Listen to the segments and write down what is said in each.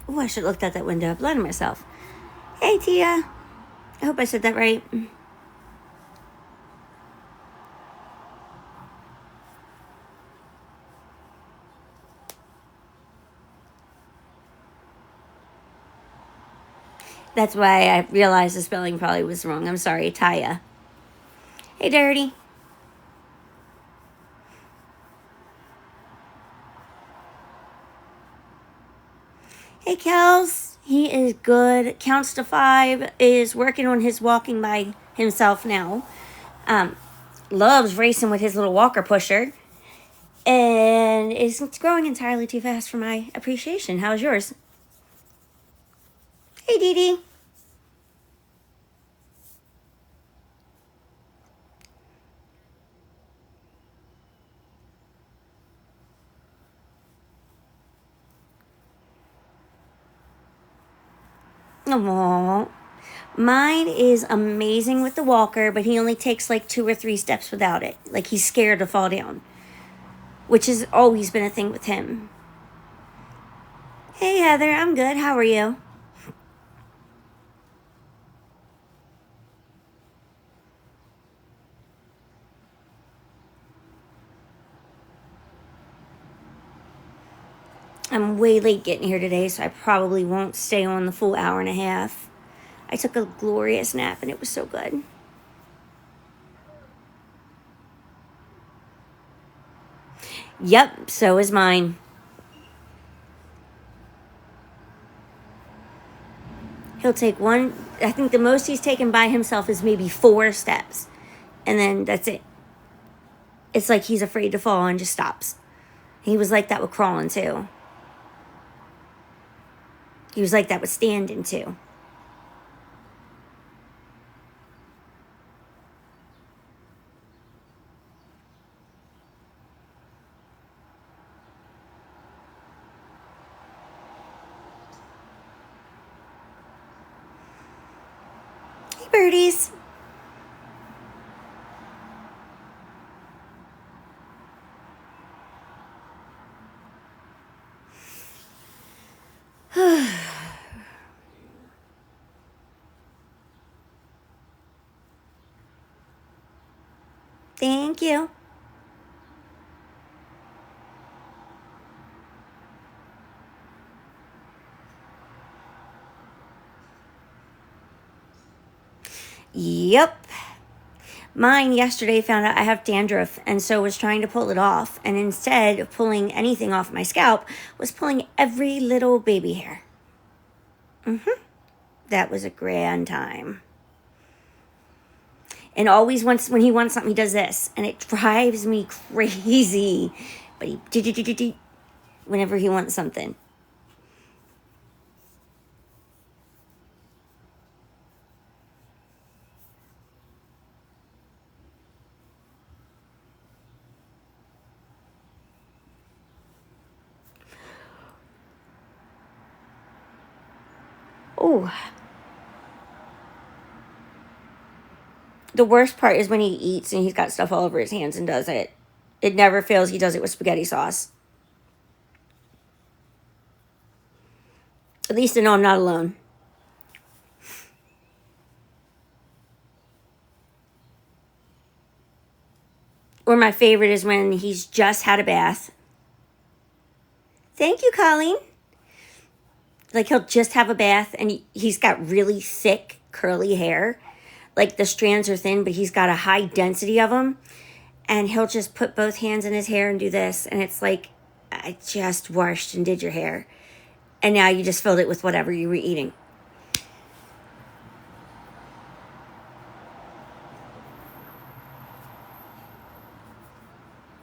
Oh, I should have looked out that window. I blinded myself. Hey, Tia. I hope I said that right. That's why I realized the spelling probably was wrong. I'm sorry, Taya. Hey, Dirty. Hey, Kels. He is good. Counts to 5. Is working on his walking by himself now. Loves racing with his little walker pusher. And it's growing entirely too fast for my appreciation. How's yours? Hey, Dee Dee. Aww. Mine is amazing with the walker, but he only takes like 2 or 3 steps without it. Like he's scared to fall down, which has always been a thing with him. Hey, Heather. I'm good. How are you? I'm way late getting here today, so I probably won't stay on the full hour and a half. I took a glorious nap, and it was so good. Yep, so is mine. He'll take one. I think the most he's taken by himself is maybe 4 steps. And then that's it. It's like he's afraid to fall and just stops. He was like that with crawling, too. He was like that with standing, too. Hey, birdies. Thank you. Yep. Mine yesterday found out I have dandruff and so was trying to pull it off. And instead of pulling anything off my scalp, was pulling every little baby hair. That was a grand time. And always when he wants something, he does this. And it drives me crazy. But he whenever he wants something. Oh. The worst part is when he eats and he's got stuff all over his hands and does it. It never fails. He does it with spaghetti sauce. At least I know I'm not alone. Or my favorite is when he's just had a bath. Thank you, Colleen. Like he'll just have a bath and he's got really thick, curly hair. Like the strands are thin, but he's got a high density of them. And he'll just put both hands in his hair and do this. And it's like, I just washed and did your hair. And now you just filled it with whatever you were eating.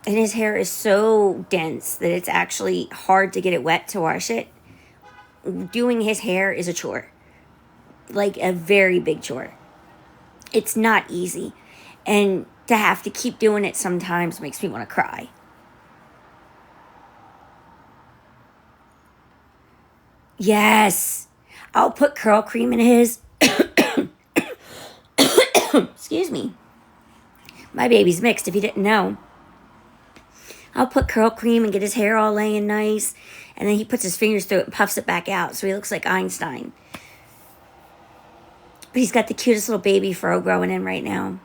And his hair is so dense that it's actually hard to get it wet to wash it. Doing his hair is a chore. Like a very big chore. It's not easy. And to have to keep doing it sometimes makes me want to cry. Yes. I'll put curl cream in his. Excuse me. My baby's mixed if you didn't know. I'll put curl cream and get his hair all laying nice. And then he puts his fingers through it and puffs it back out, so he looks like Einstein. But he's got the cutest little baby fro growing in right now.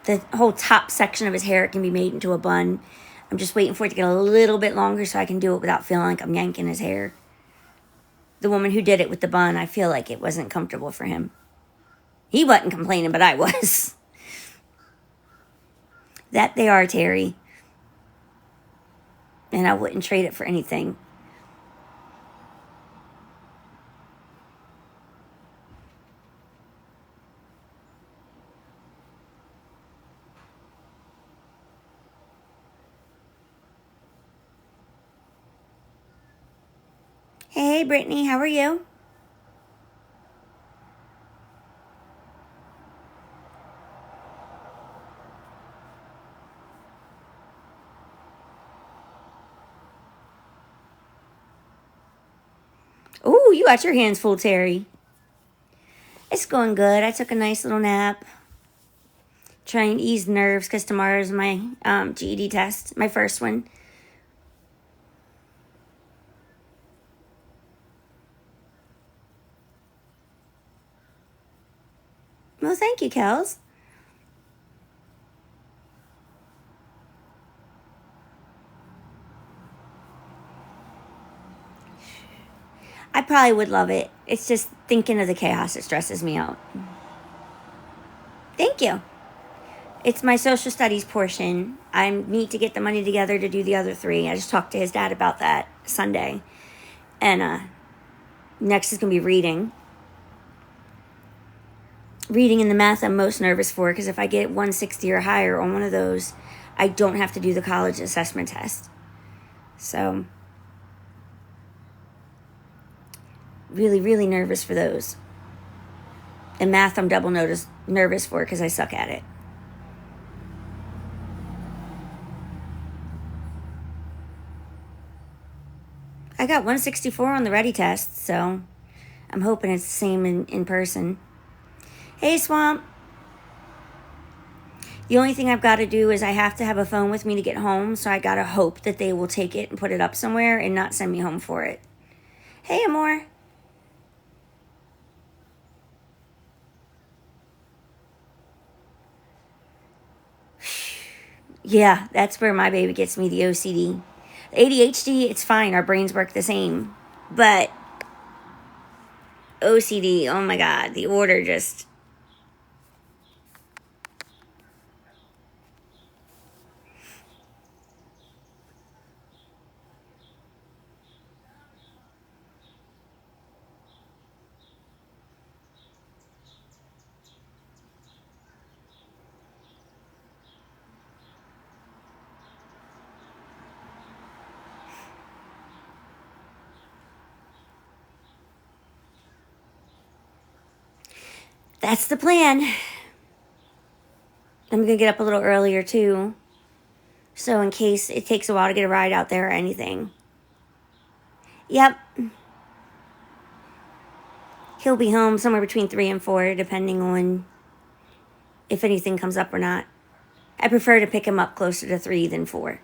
The whole top section of his hair can be made into a bun. I'm just waiting for it to get a little bit longer so I can do it without feeling like I'm yanking his hair. The woman who did it with the bun, I feel like it wasn't comfortable for him. He wasn't complaining, but I was. That they are, Terry. And I wouldn't trade it for anything. Hey, Brittany, how are you? Ooh, you got your hands full, Terry. It's going good. I took a nice little nap. Trying to ease nerves because tomorrow's my GED test, my first one. Well, thank you, Kels. I probably would love it. It's just thinking of the chaos that stresses me out. Thank you. It's my social studies portion. I need to get the money together to do the other 3. I just talked to his dad about that Sunday. And next is going to be reading. Reading and the math I'm most nervous for, because if I get 160 or higher on one of those, I don't have to do the college assessment test. So, really, really nervous for those. And math I'm double nervous for because I suck at it. I got 164 on the ready test, so I'm hoping it's the same in person. Hey, Swamp. The only thing I've got to do is I have to have a phone with me to get home, so I got to hope that they will take it and put it up somewhere and not send me home for it. Hey, Amor. Yeah, that's where my baby gets me, the OCD. The ADHD, it's fine. Our brains work the same. But OCD, oh my God, the order just... That's the plan. I'm going to get up a little earlier, too. So in case it takes a while to get a ride out there or anything. Yep. He'll be home somewhere between 3 and 4, depending on if anything comes up or not. I prefer to pick him up closer to 3 than 4.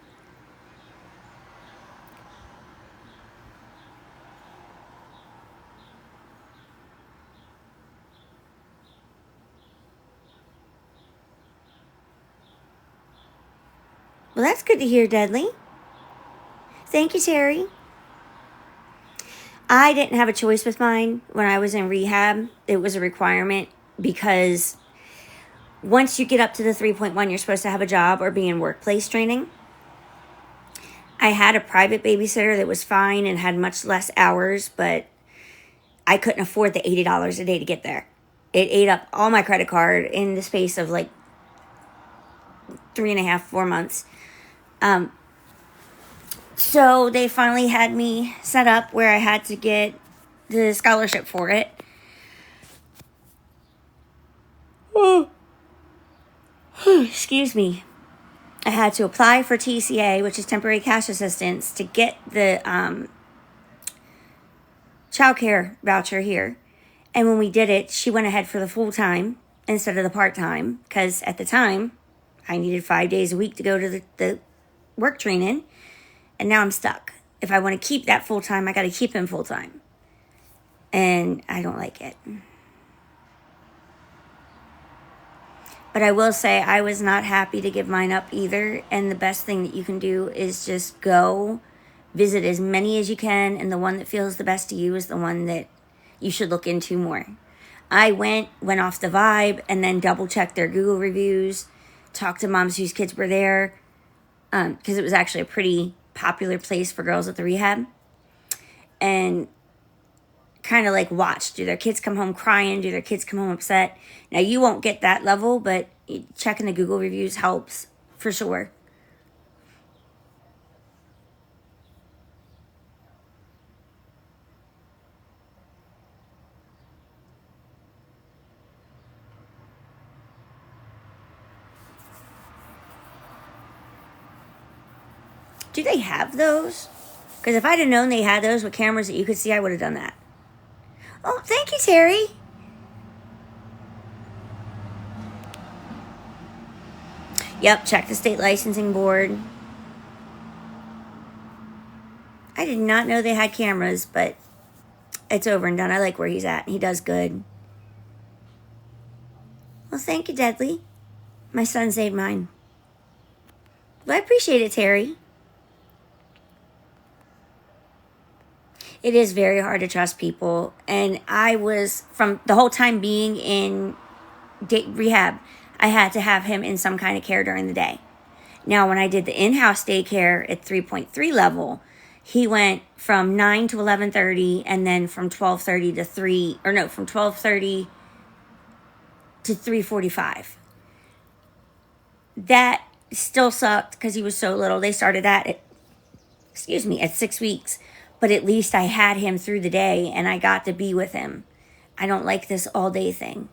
Well, that's good to hear, Dudley. Thank you, Terry. I didn't have a choice with mine when I was in rehab. It was a requirement because once you get up to the 3.1, you're supposed to have a job or be in workplace training. I had a private babysitter that was fine and had much less hours, but I couldn't afford the $80 a day to get there. It ate up all my credit card in the space of like 3.5, 4 months. So they finally had me set up where I had to get the scholarship for it. Excuse me. I had to apply for TCA, which is temporary cash assistance, to get the childcare voucher here. And when we did it, she went ahead for the full time instead of the part time, because at the time I needed 5 days a week to go to the work training, and now I'm stuck. If I want to keep that full time, I got to keep him full time. And I don't like it. But I will say I was not happy to give mine up either. And the best thing that you can do is just go visit as many as you can. And the one that feels the best to you is the one that you should look into more. I went off the vibe, and then double checked their Google reviews, talked to moms whose kids were there, because it was actually a pretty popular place for girls at the rehab. And kind of like watch, do their kids come home crying, do their kids come home upset? Now you won't get that level, but checking the Google reviews helps for sure. Do they have those? Because if I'd have known they had those with cameras that you could see, I would have done that. Oh, thank you, Terry. Yep, check the state licensing board. I did not know they had cameras, but it's over and done. I like where he's at. He does good. Well, thank you, Deadly. My son saved mine. Well, I appreciate it, Terry. It is very hard to trust people. And I was, from the whole time being in rehab, I had to have him in some kind of care during the day. Now, when I did the in-house daycare at 3.3 level, he went from 9 to 11:30, and then from 12:30 to 3, or no, from 12:30 to 3:45. That still sucked because he was so little. They started that at 6 weeks. But at least I had him through the day, and I got to be with him. I don't like this all-day thing.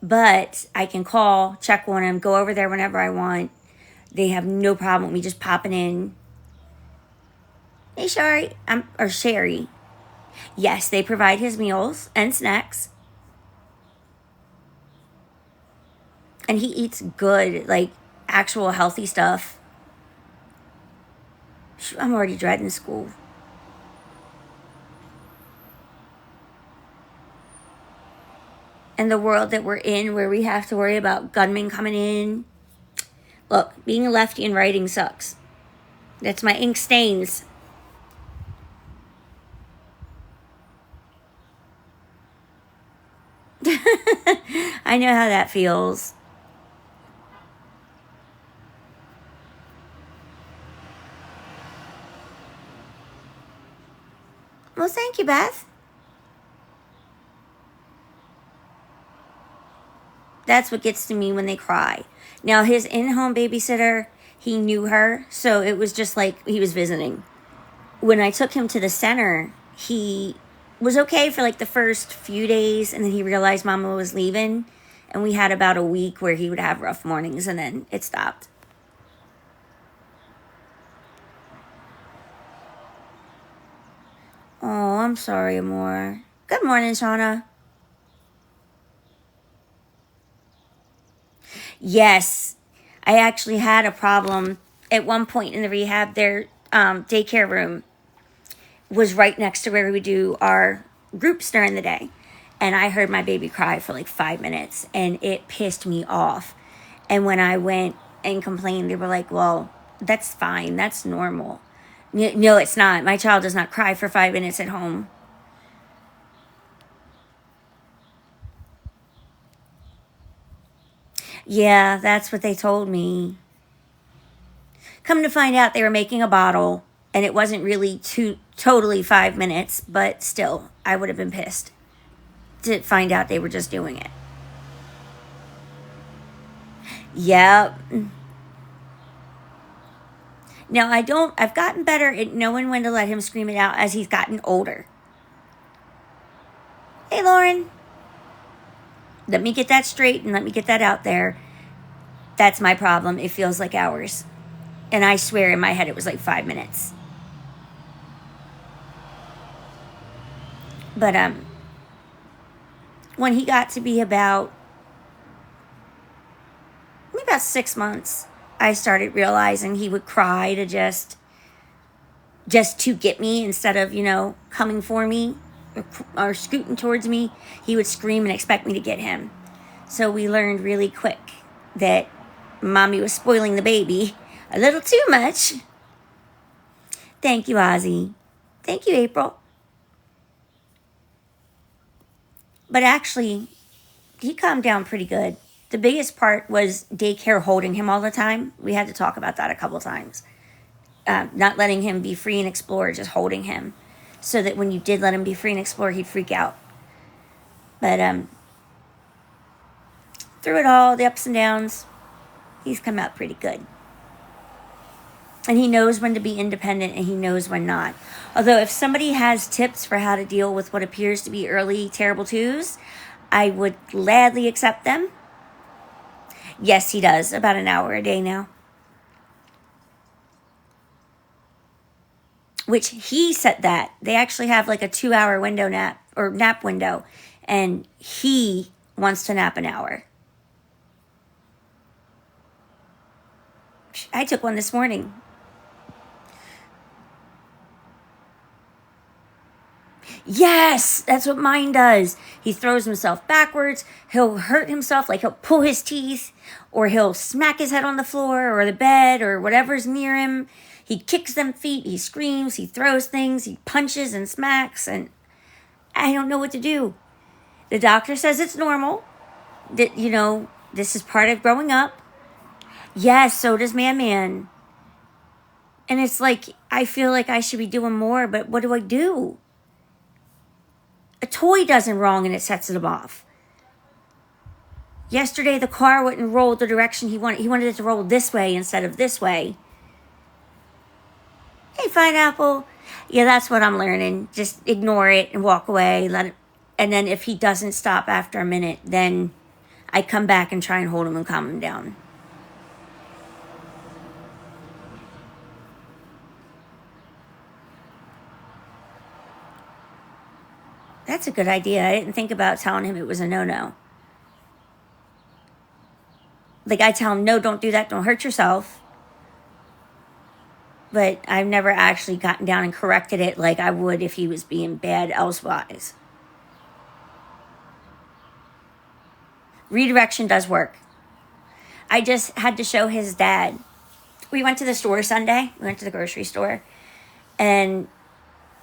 But I can call, check on him, go over there whenever I want. They have no problem with me just popping in. Hey, Sherry. Yes, they provide his meals and snacks. And he eats good, like actual healthy stuff. I'm already dreading school. And the world that we're in, where we have to worry about gunmen coming in. Look, being a lefty and writing sucks. That's my ink stains. I know how that feels. Well, thank you, Beth. That's what gets to me when they cry. Now, his in-home babysitter, he knew her, so it was just like he was visiting. When I took him to the center, he was okay for like the first few days, and then he realized Mama was leaving, and we had about a week where he would have rough mornings, and then it stopped. Oh, I'm sorry, Amor. Good morning, Shauna. Yes, I actually had a problem at one point in the rehab. Their daycare room was right next to where we do our groups during the day. And I heard my baby cry for like 5 minutes, and it pissed me off. And when I went and complained, they were like, well, that's fine. That's normal. No, it's not. My child does not cry for 5 minutes at home. Yeah, that's what they told me. Come to find out, they were making a bottle, and it wasn't really totally 5 minutes, but still, I would have been pissed to find out they were just doing it. Yep. Now, I've gotten better at knowing when to let him scream it out as he's gotten older. Hey, Lauren. Let me get that straight and let me get that out there. That's my problem. It feels like hours. And I swear in my head it was like 5 minutes. But when he got to be about about 6 months, I started realizing he would cry to just to get me instead of, coming for me or scooting towards me. He would scream and expect me to get him. So we learned really quick that mommy was spoiling the baby a little too much. Thank you, Ozzy. Thank you, April. But actually, he calmed down pretty good. The biggest part was daycare holding him all the time. We had to talk about that a couple times. Not letting him be free and explore, just holding him. So that when you did let him be free and explore, he'd freak out. But through it all, the ups and downs, he's come out pretty good. And he knows when to be independent and he knows when not. Although if somebody has tips for how to deal with what appears to be early terrible twos, I would gladly accept them. Yes, he does. About an hour a day now. Which he said that. They actually have like a 2-hour window nap window. And he wants to nap an hour. I took one this morning. Yes, that's what mine does. He throws himself backwards. He'll hurt himself, like he'll pull his teeth, or he'll smack his head on the floor or the bed or whatever's near him. He kicks them feet. He screams. He throws things. He punches and smacks, and I don't know what to do. The doctor says it's normal. That, this is part of growing up. Yes, so does Man. And it's like, I feel like I should be doing more, but what do I do? A toy does him wrong and it sets him off. Yesterday, the car wouldn't roll the direction he wanted. He wanted it to roll this way instead of this way. Hey, Pineapple. Yeah, that's what I'm learning. Just ignore it and walk away. Let it, and then if he doesn't stop after a minute, then I come back and try and hold him and calm him down. That's a good idea. I didn't think about telling him it was a no-no. Like, I tell him, no, don't do that. Don't hurt yourself. But I've never actually gotten down and corrected it like I would if he was being bad elsewise. Redirection does work. I just had to show his dad. We went to the store Sunday. We went to the grocery store. And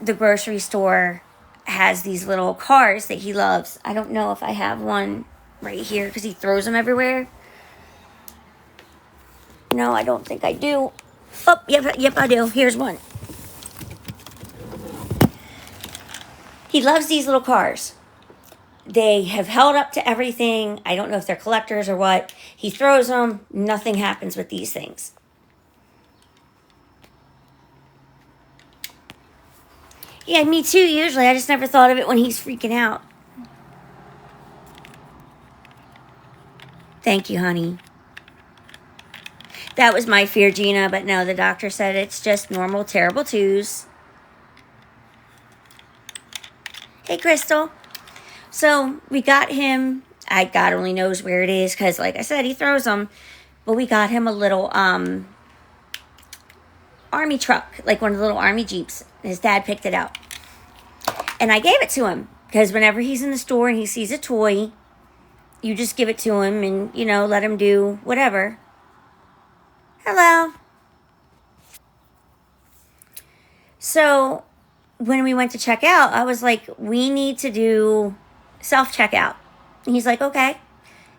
the grocery store has these little cars that he loves. I don't know if I have one right here because he throws them everywhere. No, I don't think I do. Oh, yep, I do. Here's one. He loves these little cars. They have held up to everything. I don't know if they're collectors or what. He throws them. Nothing happens with these things. Yeah, me too, usually. I just never thought of it when he's freaking out. Thank you, honey. That was my fear, Gina, but no, the doctor said it's just normal terrible twos. Hey, Crystal. So we got him, God only knows where it is, because like I said, he throws them. But we got him a little army truck, like one of the little army Jeeps. His dad picked it out. And I gave it to him, because whenever he's in the store and he sees a toy, you just give it to him and, let him do whatever. Hello. So when we went to check out, I was like, we need to do self-checkout. And he's like, okay.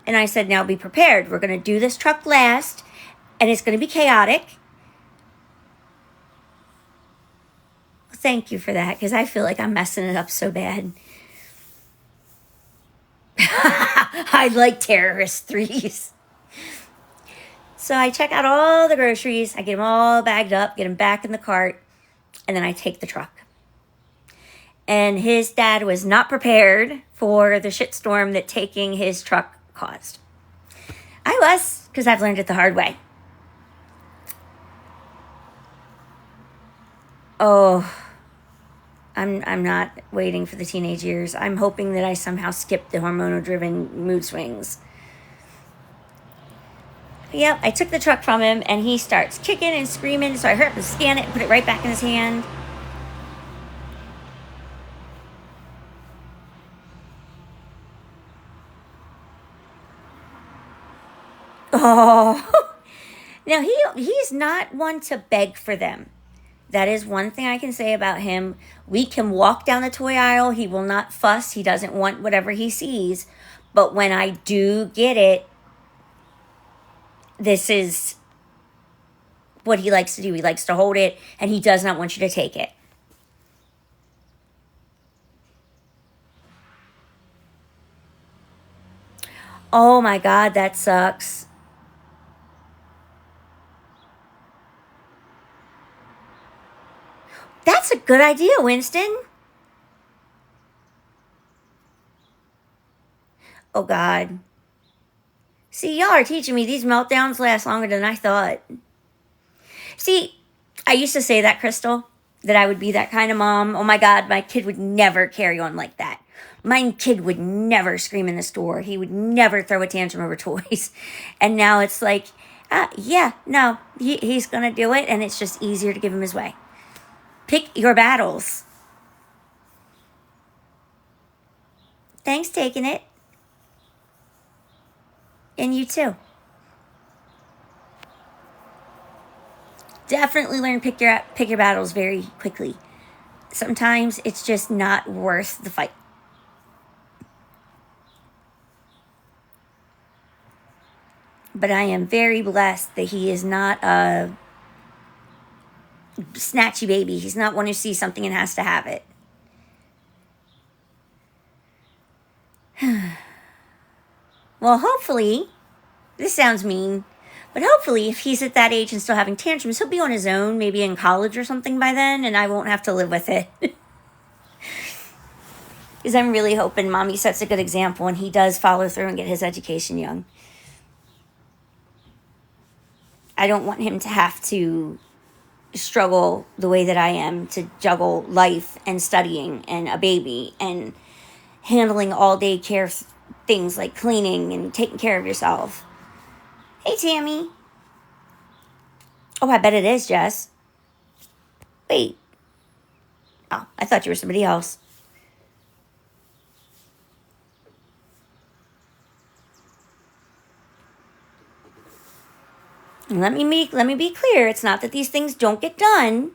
And I said, now be prepared. We're going to do this truck last, and it's going to be chaotic. Thank you for that, because I feel like I'm messing it up so bad. I like terrorist threes. So I check out all the groceries. I get them all bagged up, get them back in the cart, and then I take the truck. And his dad was not prepared for the shitstorm that taking his truck caused. I was, because I've learned it the hard way. Oh, I'm not waiting for the teenage years. I'm hoping that I somehow skip the hormonal-driven mood swings. Yep, I took the truck from him, and he starts kicking and screaming, so I hurry up and scan it and put it right back in his hand. Oh, now he's not one to beg for them. That is one thing I can say about him. We can walk down the toy aisle. He will not fuss. He doesn't want whatever he sees. But when I do get it, this is what he likes to do. He likes to hold it, and he does not want you to take it. Oh my God, that sucks. That's a good idea, Winston. Oh God. See, y'all are teaching me these meltdowns last longer than I thought. See, I used to say that, Crystal, that I would be that kind of mom. Oh my God, my kid would never carry on like that. My kid would never scream in the store. He would never throw a tantrum over toys. And now it's like, yeah, no, he's going to do it, and it's just easier to give him his way. Pick your battles. Thanks, taking it. And you too. Definitely learn pick your battles very quickly. Sometimes it's just not worth the fight. But I am very blessed that he is not a snatchy baby. He's not one who sees something and has to have it. Well, hopefully, this sounds mean, but hopefully if he's at that age and still having tantrums, he'll be on his own, maybe in college or something by then, and I won't have to live with it. Because I'm really hoping Mommy sets a good example and he does follow through and get his education young. I don't want him to have to struggle the way that I am to juggle life and studying and a baby and handling all day care things like cleaning and taking care of yourself. Hey, Tammy. Oh, I bet it is, Jess. Wait. Oh, I thought you were somebody else. And let me be clear. It's not that these things don't get done,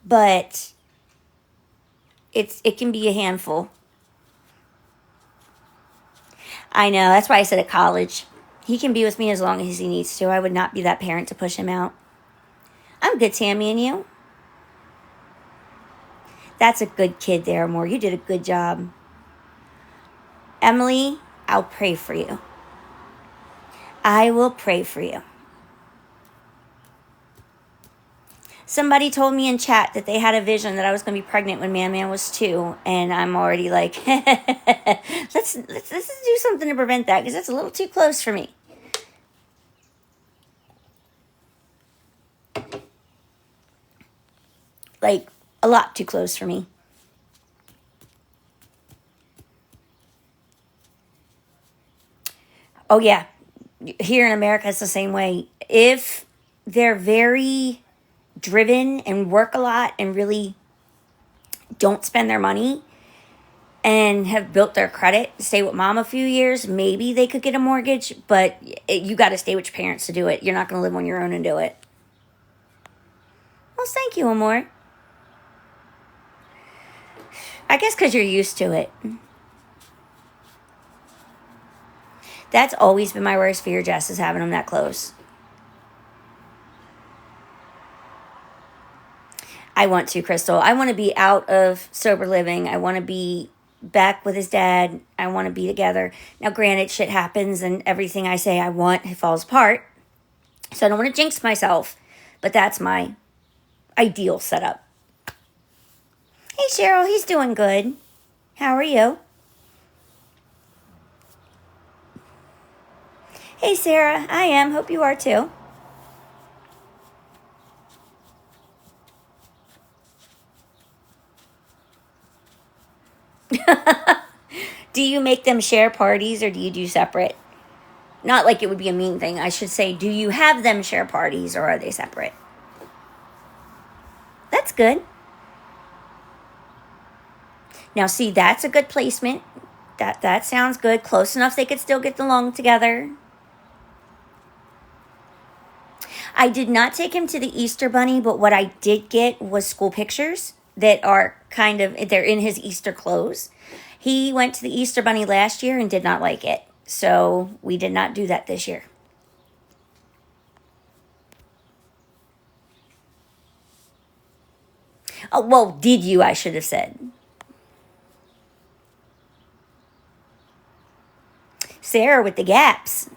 but it can be a handful. I know. That's why I said at college. He can be with me as long as he needs to. I would not be that parent to push him out. I'm good, Tammy, and you? That's a good kid there, Amor. You did a good job. Emily, I'll pray for you. I will pray for you. Somebody told me in chat that they had a vision that I was going to be pregnant when Man was 2, and I'm already like, let's do something to prevent that, because that's a little too close for me. Like, a lot too close for me. Oh, yeah. Here in America, it's the same way. If they're very driven and work a lot and really don't spend their money and have built their credit, stay with mom a few years, maybe they could get a mortgage, but you got to stay with your parents to do it. You're not going to live on your own and do it. Well, thank you, Amor. I guess because you're used to it. That's always been my worst fear, Jess, is having them that close. I want to, Crystal. I want to be out of sober living. I want to be back with his dad. I want to be together. Now, granted, shit happens and everything I say I want, it falls apart. So I don't want to jinx myself. But that's my ideal setup. Hey, Cheryl. He's doing good. How are you? Hey, Sarah. I am. Hope you are too. Do you make them share parties or do you do separate? Not like it would be a mean thing. I should say, do you have them share parties or are they separate? That's good. Now, see, that's a good placement. That sounds good. Close enough they could still get along together. I did not take him to the Easter Bunny, but what I did get was school pictures that are kind of, they're in his Easter clothes. He went to the Easter Bunny last year and did not like it. So we did not do that this year. Oh, well, did you, I should have said. Sarah with the gaps.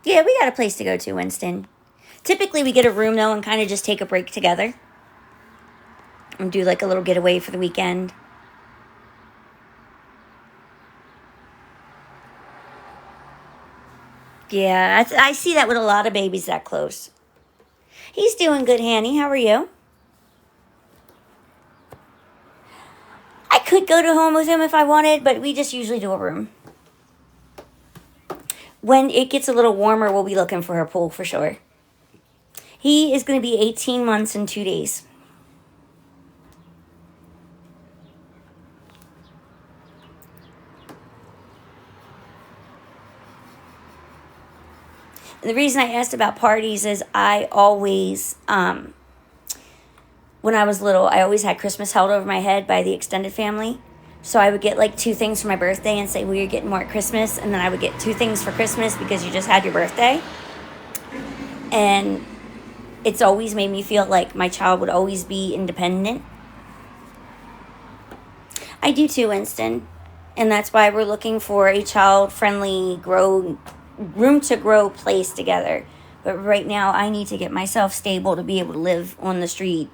Yeah, we got a place to go to, Winston. Typically, we get a room, though, and kind of just take a break together. And do like a little getaway for the weekend. Yeah, I see that with a lot of babies that close. He's doing good, Hanny. How are you? I could go to home with him if I wanted, but we just usually do a room. When it gets a little warmer, we'll be looking for a pool for sure. He is going to be 18 months and 2 days. And the reason I asked about parties is I always, when I was little, I always had Christmas held over my head by the extended family. So I would get like 2 things for my birthday and say, well, you're getting more at Christmas. And then I would get 2 things for Christmas because you just had your birthday. And it's always made me feel like my child would always be independent. I do too, Winston. And that's why we're looking for a child-friendly room to grow place together. But right now, I need to get myself stable to be able to live on the street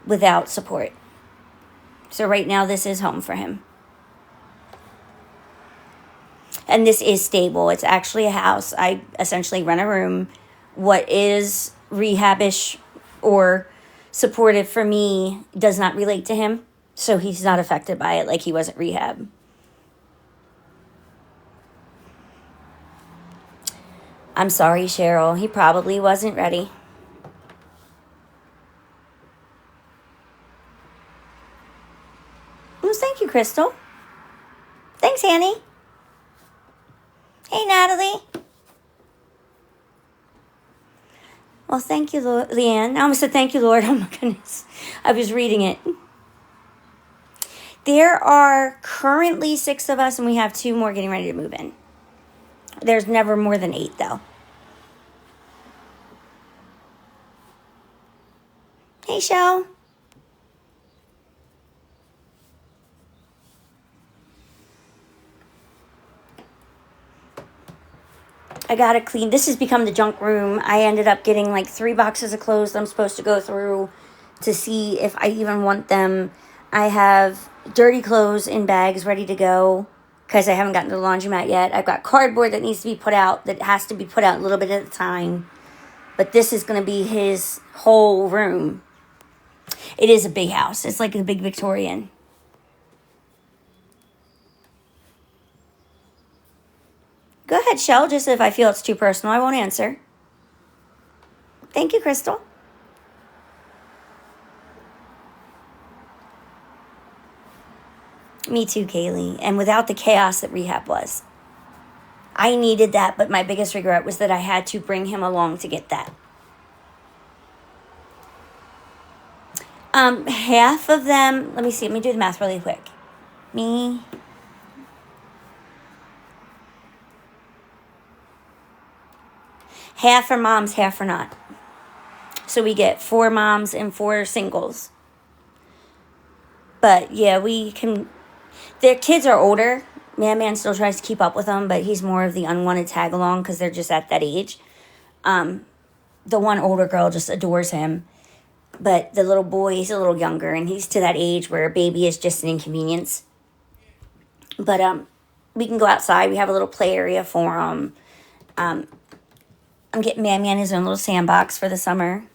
without support. So right now, this is home for him. And this is stable. It's actually a house. I essentially rent a room. What is rehabish or supportive for me does not relate to him. So he's not affected by it like he was at rehab. I'm sorry, Cheryl. He probably wasn't ready. Well, thank you, Crystal. Thanks, Annie. Hey, Natalie. Well, thank you, Leanne. I almost said thank you, Lord. Oh, my goodness. I was reading it. There are currently 6 of us, and we have 2 more getting ready to move in. There's never more than 8, though. Hey, Shell. I gotta clean. This has become the junk room. I ended up getting like 3 boxes of clothes that I'm supposed to go through to see if I even want them. I have dirty clothes in bags ready to go because I haven't gotten to the laundromat yet. I've got cardboard that needs to be put out, that has to be put out a little bit at a time. But this is going to be his whole room. It is a big house. It's like a big Victorian. Go ahead, Shell. Just if I feel it's too personal, I won't answer. Thank you, Crystal. Me too, Kaylee. And without the chaos that rehab was. I needed that, but my biggest regret was that I had to bring him along to get that. Half of them, let me do the math really quick. Half are moms, half are not. So we get 4 moms and 4 singles. But yeah, their kids are older. Man still tries to keep up with them, but he's more of the unwanted tag along because they're just at that age. The one older girl just adores him. But the little boy, he's a little younger, and he's to that age where a baby is just an inconvenience. But we can go outside. We have a little play area for him. I'm getting Man his own little sandbox for the summer.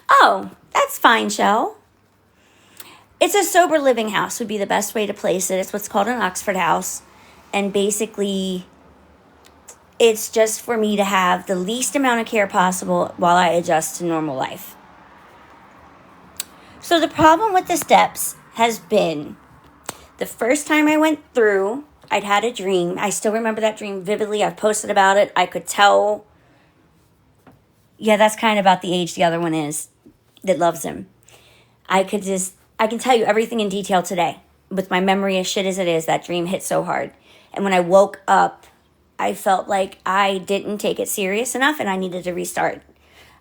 Oh, that's fine, Shell. It's a sober living house would be the best way to place it. It's what's called an Oxford house. And basically, it's just for me to have the least amount of care possible while I adjust to normal life. So the problem with the steps has been the first time I went through, I'd had a dream. I still remember that dream vividly. I've posted about it. I could tell. Yeah, that's kind of about the age the other one is that loves him. I can tell you everything in detail today. With my memory as shit as it is, that dream hit so hard. And when I woke up, I felt like I didn't take it serious enough and I needed to restart.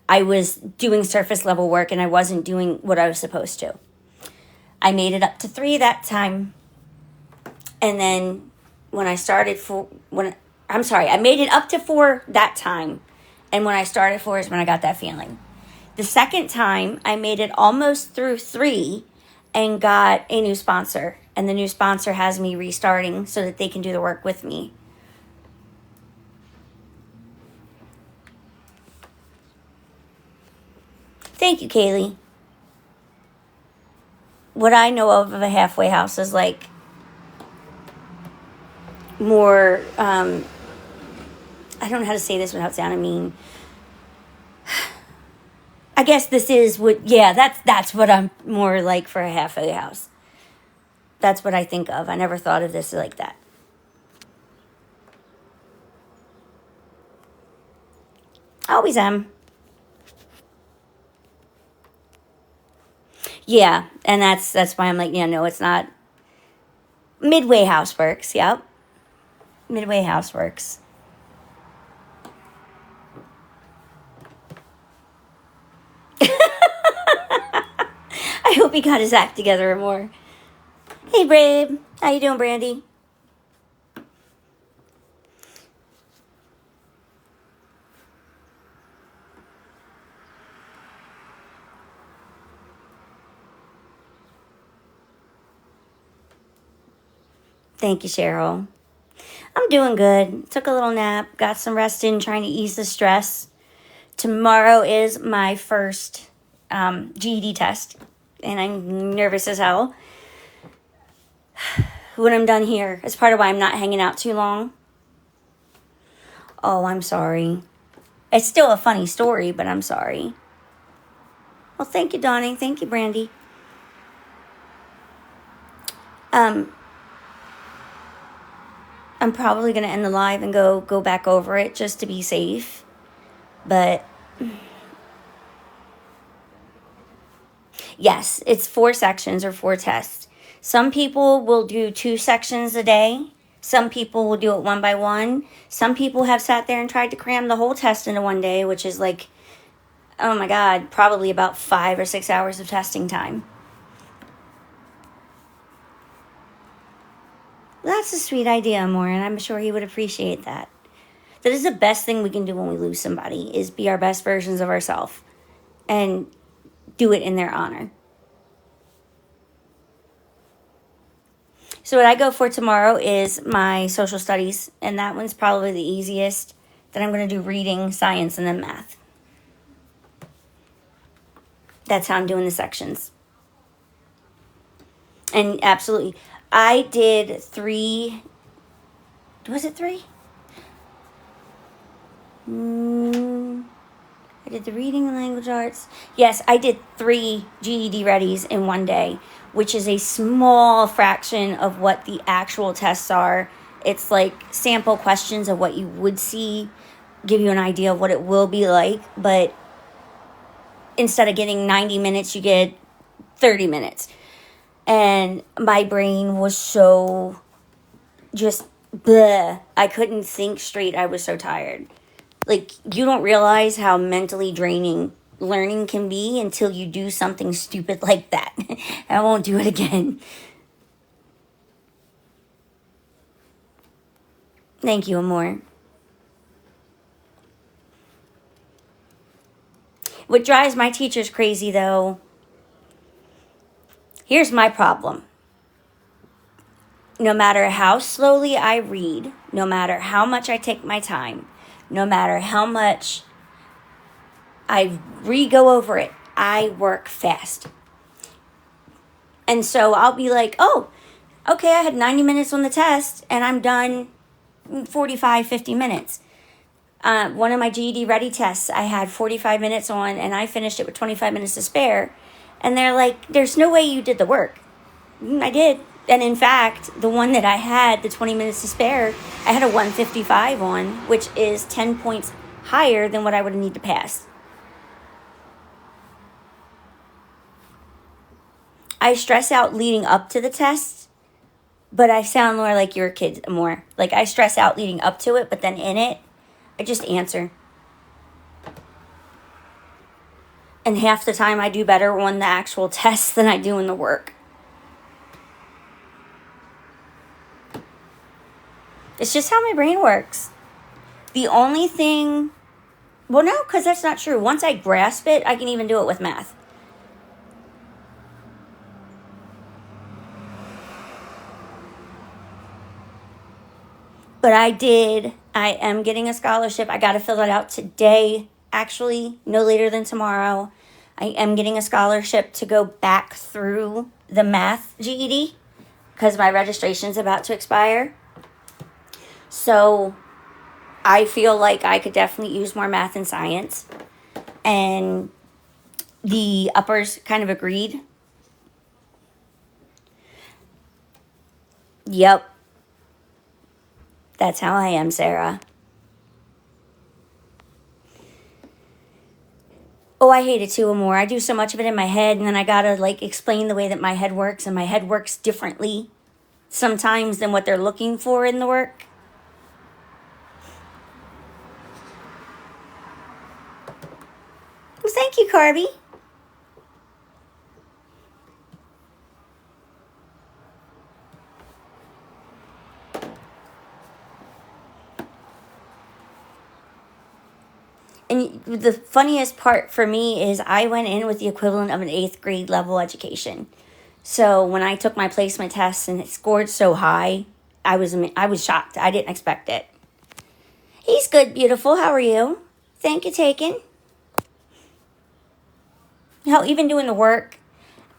I was doing surface level work and I wasn't doing what I was supposed to. I made it up to 3 that time. And then when I started I made it up to 4 that time. And when I started 4 is when I got that feeling. The second time, I made it almost through 3 and got a new sponsor. And the new sponsor has me restarting so that they can do the work with me. Thank you, Kaylee. What I know of a halfway house is like more, I don't know how to say this without sounding mean. I guess this is that's what I'm more like for a halfway house. That's what I think of. I never thought of this like that. I always am. Yeah, and that's why I'm like, yeah, no, it's not. Midway house works, yep. Midway house works. I hope he got his act together more. Hey, babe. How you doing, Brandy? Thank you, Cheryl. I'm doing good. Took a little nap. Got some rest in, trying to ease the stress. Tomorrow is my first GED test. And I'm nervous as hell. When I'm done here, it's part of why I'm not hanging out too long. Oh, I'm sorry. It's still a funny story, but I'm sorry. Well, thank you, Donnie. Thank you, Brandy. I'm probably going to end the live and go back over it just to be safe. But yes, it's 4 sections or 4 tests. Some people will do 2 sections a day. Some people will do it 1 by 1. Some people have sat there and tried to cram the whole test into one day, which is like, oh my God, probably about 5 or 6 hours of testing time. That's a sweet idea, Amor, and I'm sure he would appreciate that. That is the best thing we can do when we lose somebody, is be our best versions of ourselves and do it in their honor. So what I go for tomorrow is my social studies, and that one's probably the easiest. Then I'm going to do reading, science, and then math. That's how I'm doing the sections. And absolutely, I did 3, was it 3? I did the reading and language arts. Yes, I did 3 GED readies in one day, which is a small fraction of what the actual tests are. It's like sample questions of what you would see, give you an idea of what it will be like, but instead of getting 90 minutes, you get 30 minutes. And my brain was so just bleh. I couldn't think straight. I was so tired. Like, you don't realize how mentally draining learning can be until you do something stupid like that. I won't do it again. Thank you, Amor. What drives my teachers crazy, though, here's my problem. No matter how slowly I read, no matter how much I take my time, no matter how much I re-go over it, I work fast. And so I'll be like, oh, okay, I had 90 minutes on the test and I'm done 45, 50 minutes. One of my GED ready tests, I had 45 minutes on and I finished it with 25 minutes to spare. And they're like, there's no way you did the work. I did. And in fact, the one that I had, the 20 minutes to spare, I had a 155 on, which is 10 points higher than what I would need to pass. I stress out leading up to the test, but I sound more like your kid more. Like I stress out leading up to it, but then in it, I just answer. And half the time I do better on the actual test than I do in the work. It's just how my brain works. The only thing, well, no, because that's not true. Once I grasp it, I can even do it with math. But I am getting a scholarship. I got to fill that out today, actually, no later than tomorrow. I am getting a scholarship to go back through the math GED because my registration's about to expire. So I feel like I could definitely use more math and science. And the uppers kind of agreed. Yep. That's how I am, Sarah. Oh, I hate it too or more. I do so much of it in my head, and then I gotta like explain the way that my head works, and my head works differently sometimes than what they're looking for in the work. Well, thank you, Carby. And the funniest part for me is I went in with the equivalent of an 8th grade level education. So when I took my placement test and it scored so high, I was shocked. I didn't expect it. He's good, beautiful. How are you? Thank you, Taken. Hell, even doing the work,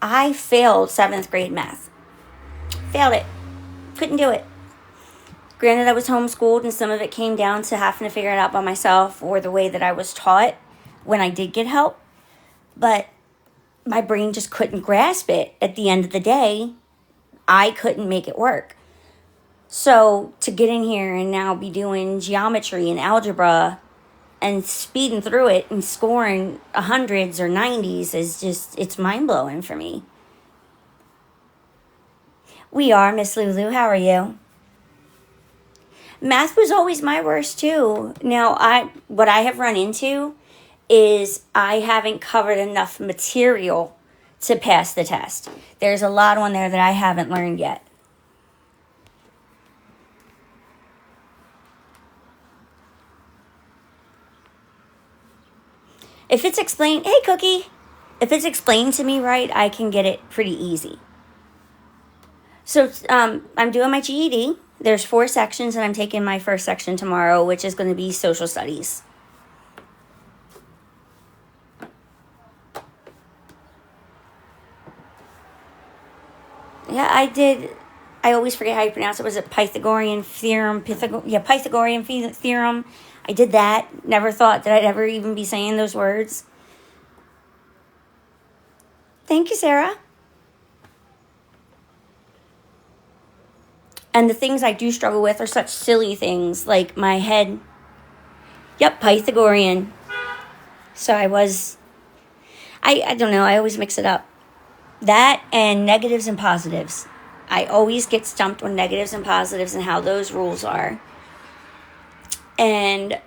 I failed 7th grade math. Failed it. Couldn't do it. Granted, I was homeschooled and some of it came down to having to figure it out by myself or the way that I was taught when I did get help. But my brain just couldn't grasp it. At the end of the day, I couldn't make it work. So to get in here and now be doing geometry and algebra and speeding through it and scoring hundreds or 90s is just, it's mind-blowing for me. We are, Miss Lulu. How are you? Math was always my worst too. Now, what I have run into is I haven't covered enough material to pass the test. There's a lot on there that I haven't learned yet. If it's explained, hey Cookie, if it's explained to me right, I can get it pretty easy. So I'm doing my GED. There's 4 sections and I'm taking my first section tomorrow, which is going to be social studies. Yeah, I did. I always forget how you pronounce it. Was it Pythagorean theorem? Pythagorean theorem. I did that. Never thought that I'd ever even be saying those words. Thank you, Sarah. And the things I do struggle with are such silly things like my head. Yep, Pythagorean. So I don't know, I always mix it up. That and negatives and positives. I always get stumped on negatives and positives and how those rules are. And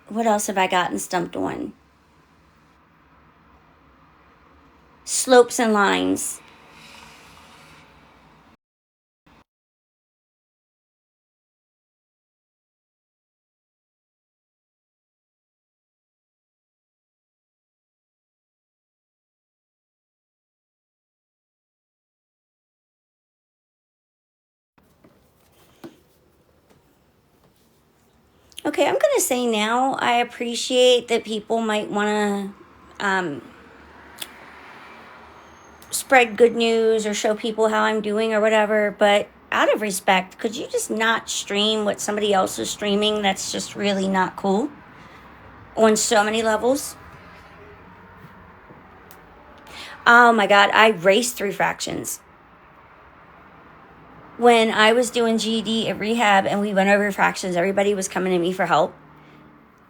what else have I gotten stumped on? Slopes and lines. Okay, I'm going to say now, I appreciate that people might want to spread good news or show people how I'm doing or whatever, but out of respect, could you just not stream what somebody else is streaming? That's just really not cool on so many levels. Oh my God, I raced through fractions. When I was doing GED at rehab and we went over fractions, everybody was coming to me for help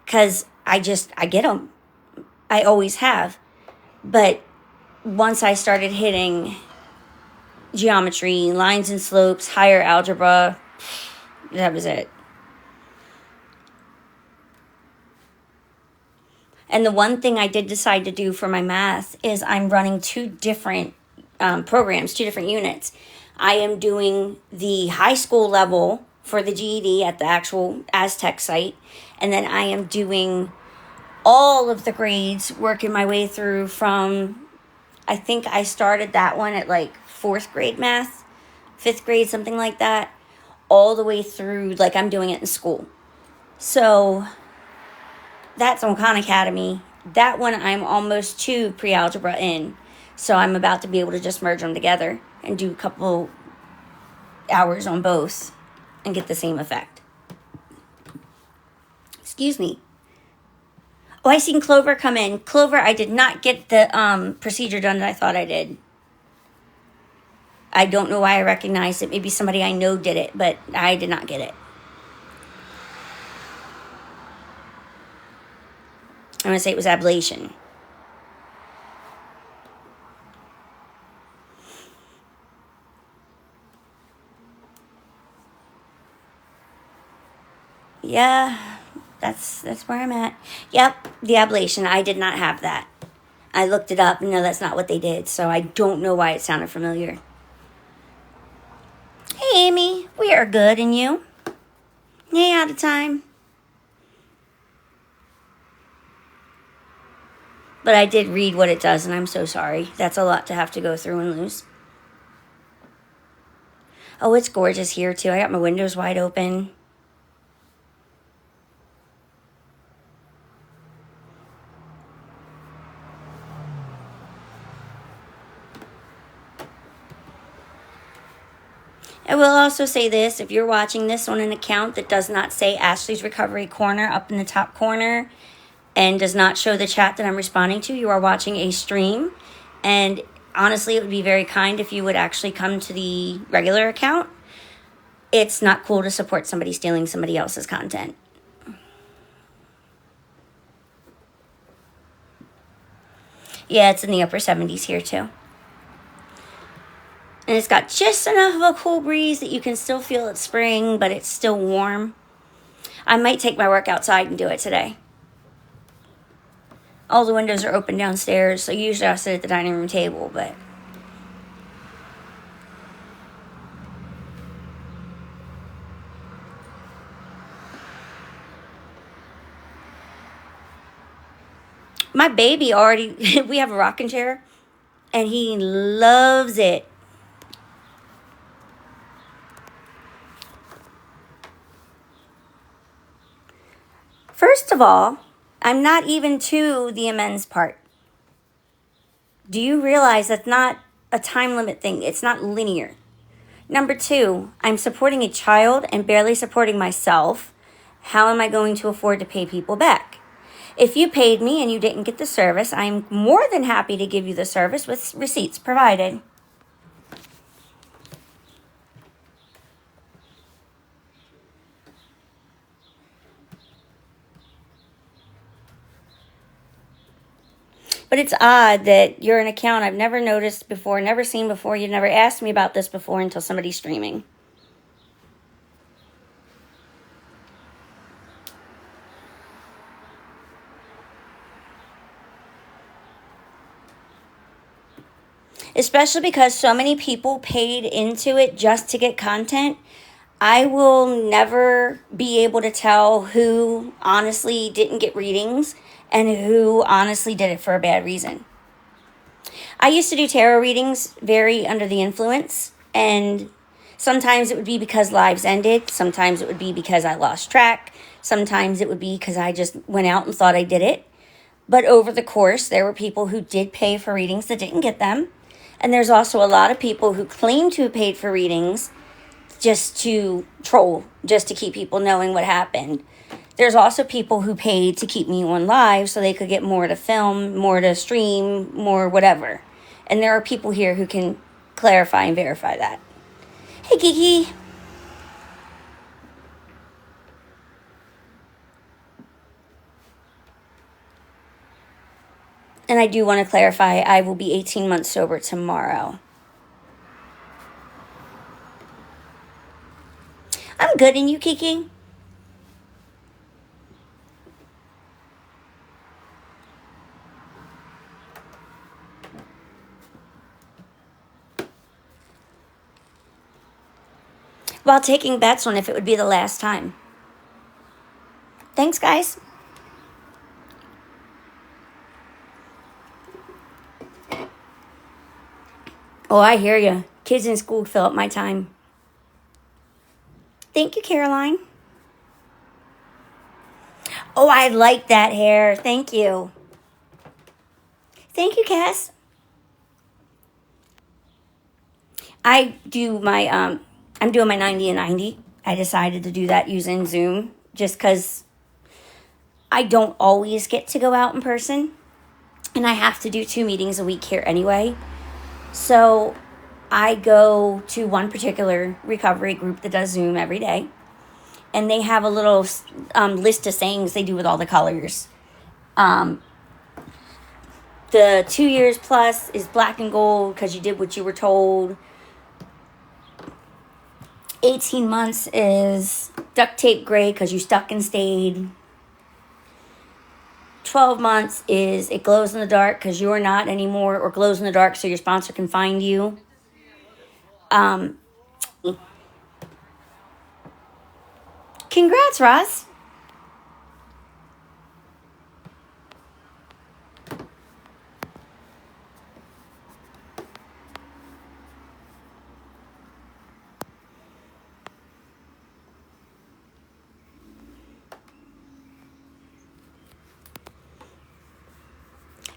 because I get them. I always have. But once I started hitting geometry, lines and slopes, higher algebra, that was it. And the one thing I did decide to do for my math is I'm running two different programs, two different units. I am doing the high school level for the GED at the actual Aztec site. And then I am doing all of the grades, working my way through from, I think I started that one at like 4th grade math, 5th grade, something like that, all the way through, like I'm doing it in school. So that's on Khan Academy. That one I'm almost to pre-algebra in. So I'm about to be able to just merge them together and do a couple hours on both and get the same effect. Excuse me. Oh, I seen Clover come in. Clover, I did not get the procedure done that I thought I did. I don't know why I recognized it. Maybe somebody I know did it, but I did not get it. I'm going to say it was ablation. Yeah, that's where I'm at. Yep, the ablation. I did not have that. I looked it up, and no, that's not what they did, so I don't know why it sounded familiar. Hey, Amy, we are good, and you? Hey, out of time. But I did read what it does, and I'm so sorry. That's a lot to have to go through and lose. Oh, it's gorgeous here, too. I got my windows wide open. I will also say this, if you're watching this on an account that does not say Ashley's Recovery Corner up in the top corner and does not show the chat that I'm responding to, you are watching a stream. And honestly, it would be very kind if you would actually come to the regular account. It's not cool to support somebody stealing somebody else's content. Yeah, it's in the upper 70s here too. And it's got just enough of a cool breeze that you can still feel it's spring, but it's still warm. I might take my work outside and do it today. All the windows are open downstairs, so usually I'll sit at the dining room table, but my baby already, we have a rocking chair, and he loves it. First of all, I'm not even to the amends part. Do you realize that's not a time limit thing? It's not linear. Number 2, I'm supporting a child and barely supporting myself. How am I going to afford to pay people back? If you paid me and you didn't get the service, I'm more than happy to give you the service with receipts provided. But it's odd that you're an account I've never noticed before, never seen before. You've never asked me about this before until somebody's streaming. Especially because so many people paid into it just to get content. I will never be able to tell who honestly didn't get readings and who honestly did it for a bad reason. I used to do tarot readings very under the influence, and sometimes it would be because lives ended. Sometimes it would be because I lost track. Sometimes it would be because I just went out and thought I did it. But over the course, there were people who did pay for readings that didn't get them. And there's also a lot of people who claim to have paid for readings just to troll, just to keep people knowing what happened. There's also people who paid to keep me on live so they could get more to film, more to stream, more whatever. And there are people here who can clarify and verify that. Hey, Kiki. And I do want to clarify, I will be 18 months sober tomorrow. I'm good, and you, Kiki? While taking bets on if it would be the last time. Thanks, guys. Oh, I hear you. Kids in school fill up my time. Thank you, Caroline. Oh, I like that hair. Thank you. Thank you, Cass. I'm doing my 90 and 90. I decided to do that using Zoom just because I don't always get to go out in person. And I have to do 2 meetings a week here anyway. So I go to one particular recovery group that does Zoom every day. And they have a little list of sayings they do with all the colors. The 2 years plus is black and gold because you did what you were told. 18 months is duct tape gray because you stuck and stayed. 12 months is it glows in the dark because you're not anymore, or glows in the dark so your sponsor can find you. Congrats, Ross.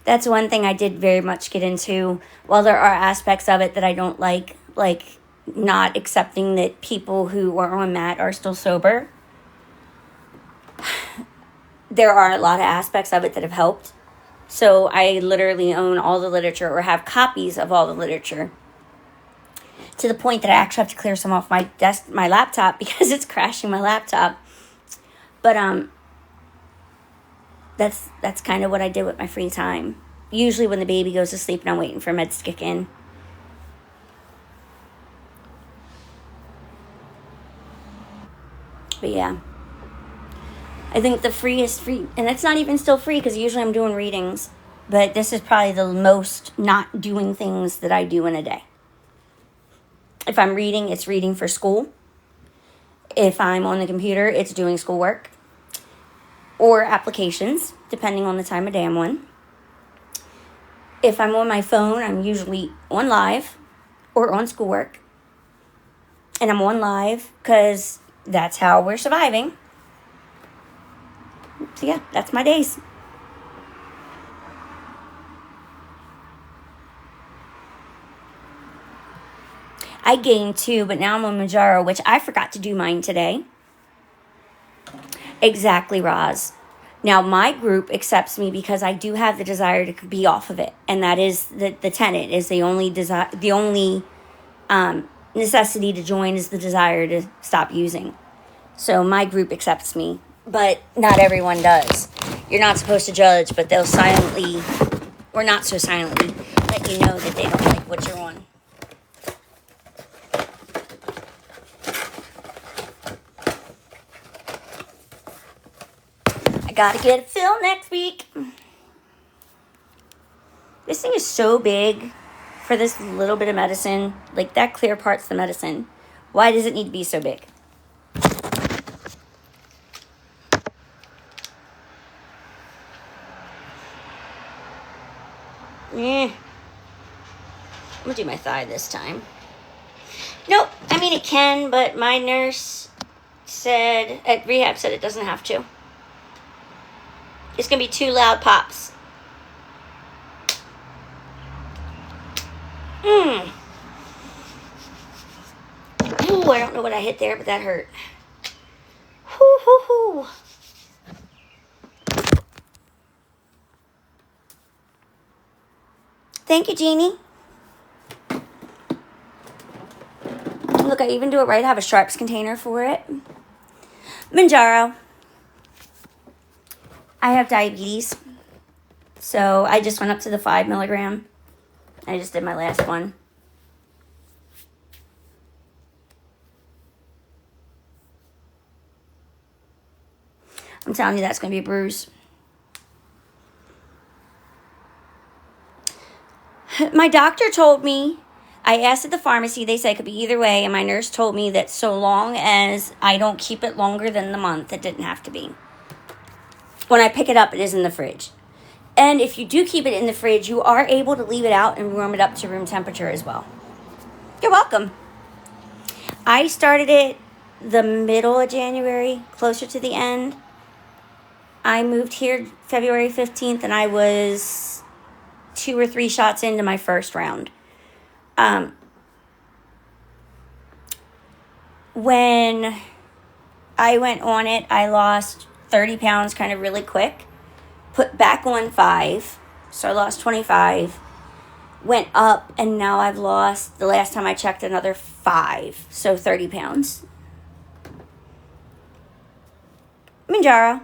That's one thing I did very much get into. While there are aspects of it that I don't like not accepting that people who are on MAT are still sober, there are a lot of aspects of it that have helped. So I literally own all the literature, or have copies of all the literature, to the point that I actually have to clear some off my laptop because it's crashing my laptop. But that's kind of what I did with my free time. Usually when the baby goes to sleep and I'm waiting for meds to kick in. But yeah. I think the freest free, and it's not even still free because usually I'm doing readings. But this is probably the most not doing things that I do in a day. If I'm reading, it's reading for school. If I'm on the computer, it's doing schoolwork. Or applications, depending on the time of day I'm on. If I'm on my phone, I'm usually on live or on schoolwork. And I'm on live because that's how we're surviving. So yeah, that's my days. I gained 2, but now I'm on Manjaro, which I forgot to do mine today. Exactly, Roz. Now, my group accepts me because I do have the desire to be off of it. And that is the tenet, is the only necessity to join is the desire to stop using. So my group accepts me, but not everyone does. You're not supposed to judge, but they'll silently, or not so silently, let you know that they don't like what you're on. Gotta get it filled next week. This thing is so big for this little bit of medicine. Like, that clear part's the medicine. Why does it need to be so big? I'm gonna do my thigh this time. Nope. I mean, it can, but my nurse said, at rehab, said it doesn't have to. It's going to be 2 loud pops. Ooh, I don't know what I hit there, but that hurt. Hoo, hoo, hoo. Thank you, Jeannie. Look, I even do it right. I have a sharps container for it. Manjaro. I have diabetes, so I just went up to the 5 milligram. I just did my last one. I'm telling you, that's going to be a bruise. My doctor told me, I asked at the pharmacy, they said it could be either way, and my nurse told me that so long as I don't keep it longer than the month, it didn't have to be. When I pick it up, it is in the fridge. And if you do keep it in the fridge, you are able to leave it out and warm it up to room temperature as well. You're welcome. I started it the middle of January, closer to the end. I moved here February 15th, and I was 2 or 3 shots into my first round. When I went on it, I lost 30 pounds kind of really quick. Put back on 5, so I lost 25. Went up, and now I've lost, the last time I checked, another 5, so 30 pounds. Manjaro.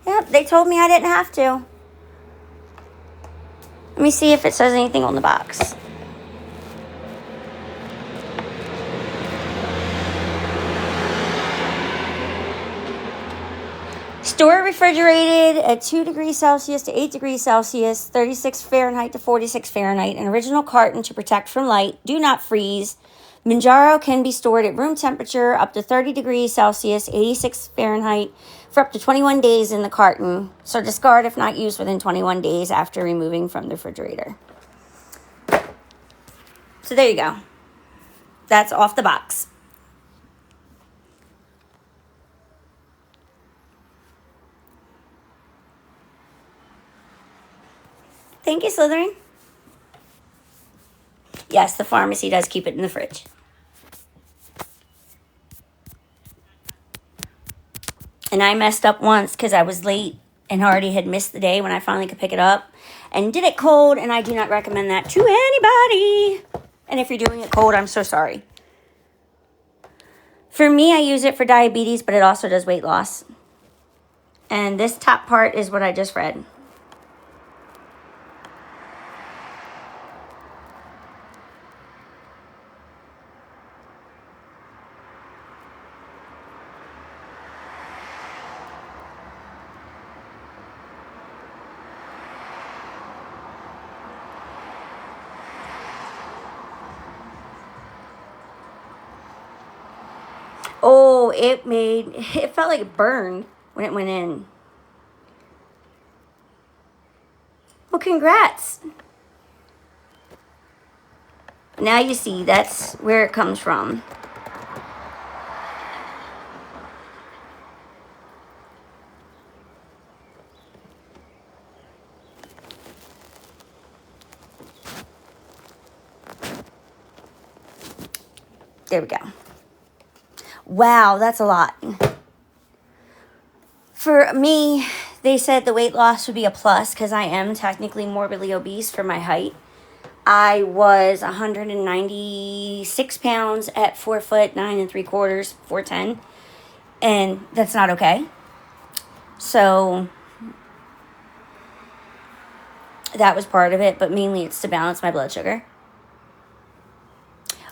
Yep, they told me I didn't have to. Let me see if it says anything on the box. Store it refrigerated at 2 degrees Celsius to 8 degrees Celsius, 36 Fahrenheit to 46 Fahrenheit. An original carton to protect from light. Do not freeze. Manjaro can be stored at room temperature up to 30 degrees Celsius, 86 Fahrenheit, for up to 21 days in the carton. So discard if not used within 21 days after removing from the refrigerator. So there you go. That's off the box. Thank you, Slytherin. Yes, the pharmacy does keep it in the fridge. And I messed up once because I was late and already had missed the day when I finally could pick it up. And did it cold, and I do not recommend that to anybody. And if you're doing it cold, I'm so sorry. For me, I use it for diabetes, but it also does weight loss. And this top part is what I just read. Oh, it felt like it burned when it went in. Well, congrats. Now you see, that's where it comes from. There we go. Wow, that's a lot. For me, they said the weight loss would be a plus because I am technically morbidly obese for my height. I was 196 pounds at 4 foot 9 3/4, 4'10", and that's not okay. So that was part of it, but mainly it's to balance my blood sugar.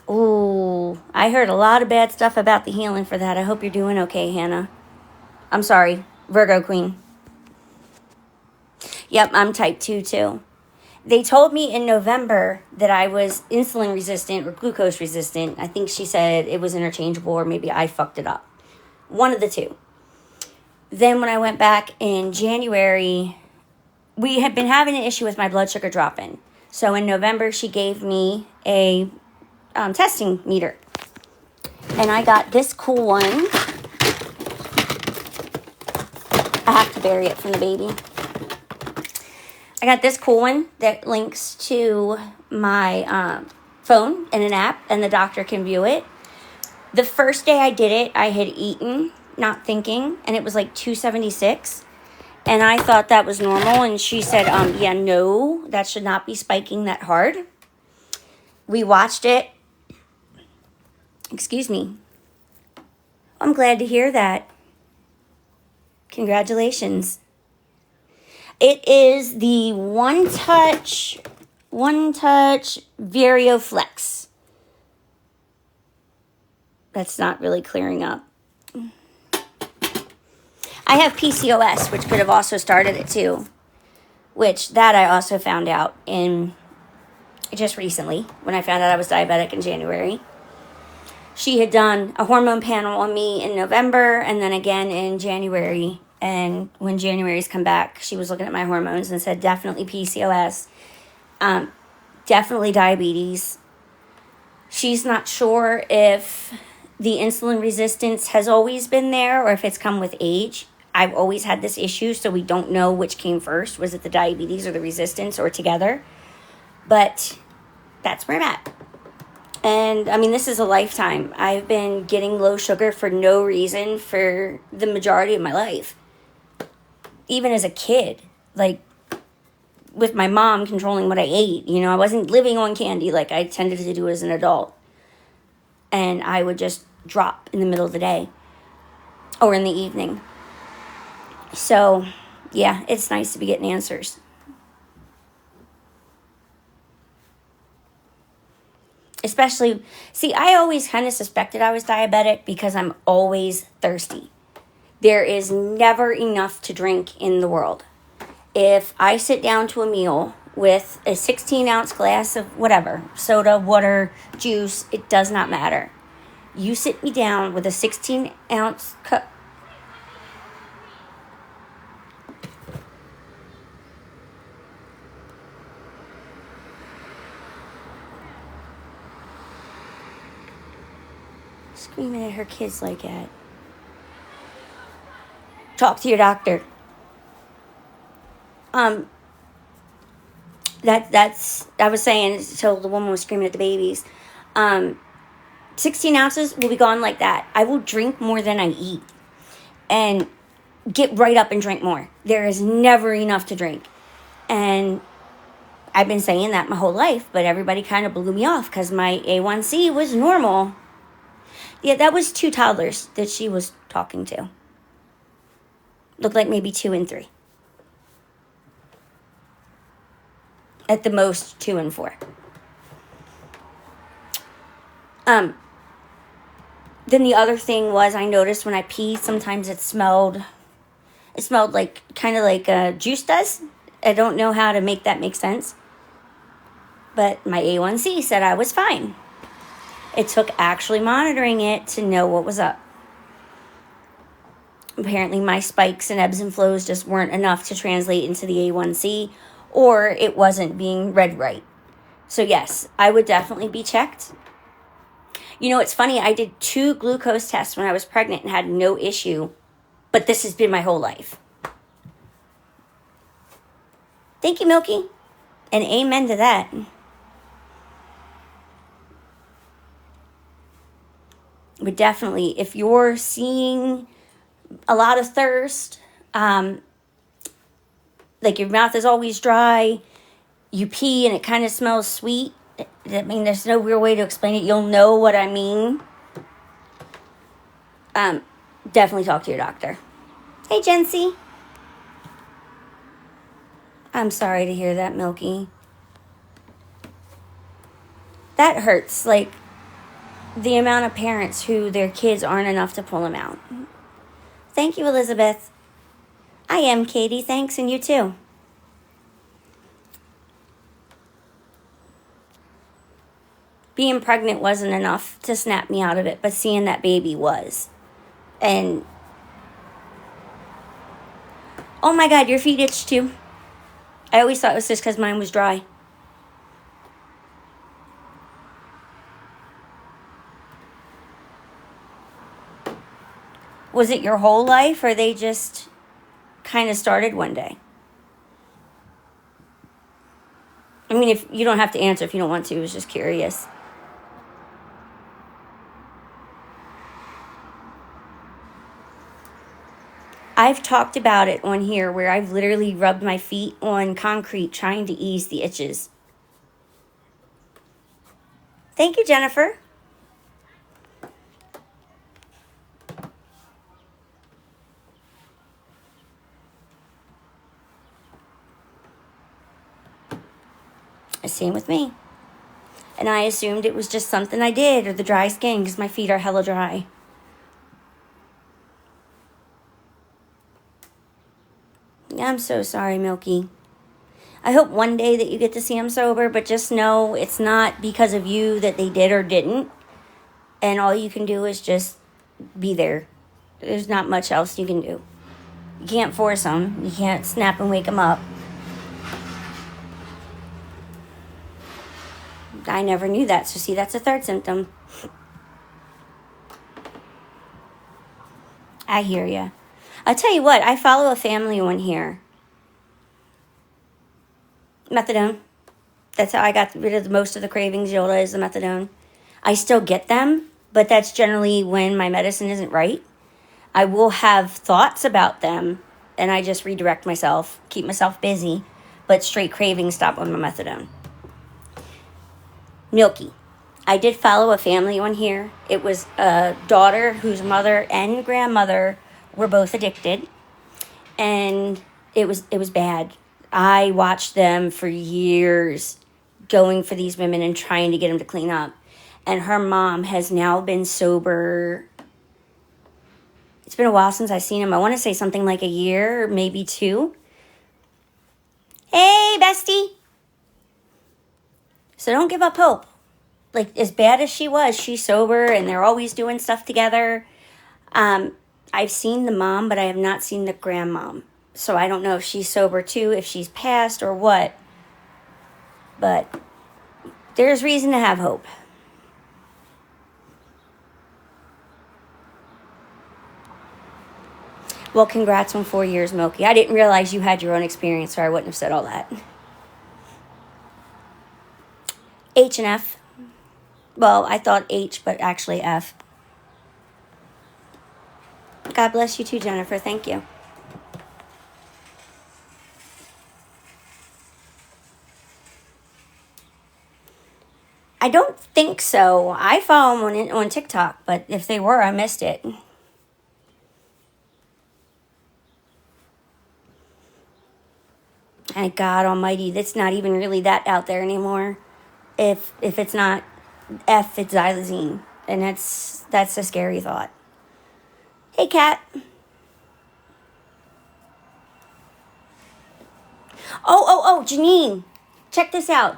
Ooh, I heard a lot of bad stuff about the healing for that. I hope you're doing okay, Hannah. I'm sorry, Virgo Queen. Yep, I'm type 2 too. They told me in November that I was insulin resistant or glucose resistant. I think she said it was interchangeable, or maybe I fucked it up. One of the two. Then when I went back in January, we had been having an issue with my blood sugar dropping. So in November, she gave me a testing meter. And I got this cool one. I have to bury it from the baby. I got this cool one that links to my phone in an app, and the doctor can view it. The first day I did it, I had eaten, not thinking, and it was like 276. And I thought that was normal, and she said, yeah, no, that should not be spiking that hard. We watched it. Excuse me. I'm glad to hear that. Congratulations. It is the One Touch VarioFlex. That's not really clearing up. I have PCOS, which could have also started it too. Which, that I also found out in just recently, when I found out I was diabetic in January. She had done a hormone panel on me in November and then again in January. And when January's come back, she was looking at my hormones and said, definitely PCOS, definitely diabetes. She's not sure if the insulin resistance has always been there or if it's come with age. I've always had this issue, so we don't know which came first. Was it the diabetes or the resistance or together? But that's where I'm at. And, I mean, this is a lifetime. I've been getting low sugar for no reason for the majority of my life. Even as a kid, like, with my mom controlling what I ate. You know, I wasn't living on candy like I tended to do as an adult. And I would just drop in the middle of the day or in the evening. So, yeah, it's nice to be getting answers. Especially, see, I always kind of suspected I was diabetic because I'm always thirsty. There is never enough to drink in the world. If I sit down to a meal with a 16-ounce glass of whatever, soda, water, juice, it does not matter. You sit me down with a 16-ounce cup. Screaming at her kids like that. Talk to your doctor. That's I was saying until the woman was screaming at the babies. 16 ounces will be gone like that. I will drink more than I eat and get right up and drink more. There is never enough to drink. And I've been saying that my whole life, but everybody kind of blew me off because my A1C was normal. Yeah, that was 2 toddlers that she was talking to. Looked like maybe 2 and 3. At the most, 2 and 4. Then the other thing was I noticed when I peed, sometimes it smelled like, kind of like juice does. I don't know how to make that make sense. But my A1C said I was fine. It took actually monitoring it to know what was up. Apparently my spikes and ebbs and flows just weren't enough to translate into the A1C, or it wasn't being read right. So yes, I would definitely be checked. You know, it's funny, I did 2 glucose tests when I was pregnant and had no issue, but this has been my whole life. Thank you, Milky. And amen to that. But definitely, if you're seeing a lot of thirst, like your mouth is always dry, you pee and it kind of smells sweet, I mean, there's no real way to explain it. You'll know what I mean. Definitely talk to your doctor. Hey, Jency. I'm sorry to hear that, Milky. That hurts, like, the amount of parents who their kids aren't enough to pull them out. Thank you, Elizabeth. I am, Katie. Thanks, and you too. Being pregnant wasn't enough to snap me out of it, but seeing that baby was. And, oh my God, your feet itch too. I always thought it was just because mine was dry. Was it your whole life, or they just kind of started one day? mean, if you don't have to answer if you don't want to. I was just curious. I've talked about it on here where I've literally rubbed my feet on concrete trying to ease the itches. Thank you, Jennifer. Same with me. And I assumed it was just something I did or the dry skin because my feet are hella dry. I'm so sorry, Milky. I hope one day that you get to see them sober, but just know it's not because of you that they did or didn't. And all you can do is just be there. There's not much else you can do. You can't force them. You can't snap and wake them up. I never knew that. So see, that's a third symptom. I hear you. I'll tell you what, I follow a family on here. Methadone. That's how I got rid of most of the cravings. Yoda is the methadone. I still get them, but that's generally when my medicine isn't right. I will have thoughts about them, and I just redirect myself, keep myself busy, but straight cravings stop on my methadone. Milky. I did follow a family on here. It was a daughter whose mother and grandmother were both addicted, and it was bad. I watched them for years going for these women and trying to get them to clean up. And her mom has now been sober. It's been a while since I've seen him. I want to say something like a year, maybe 2. Hey, bestie. So don't give up hope. Like, as bad as she was, she's sober and they're always doing stuff together. I've seen the mom, but I have not seen the grandmom. So I don't know if she's sober too, if she's passed or what. But there's reason to have hope. Well, congrats on 4 years, Milky. I didn't realize you had your own experience, or I wouldn't have said all that. H and F. Well, I thought H, but actually F. God bless you too, Jennifer. Thank you. I don't think so. I follow them on TikTok, but if they were, I missed it. And God almighty, that's not even really that out there anymore. If it's not F, it's xylazine. And that's a scary thought. Hey, Kat. Oh, Janine. Check this out.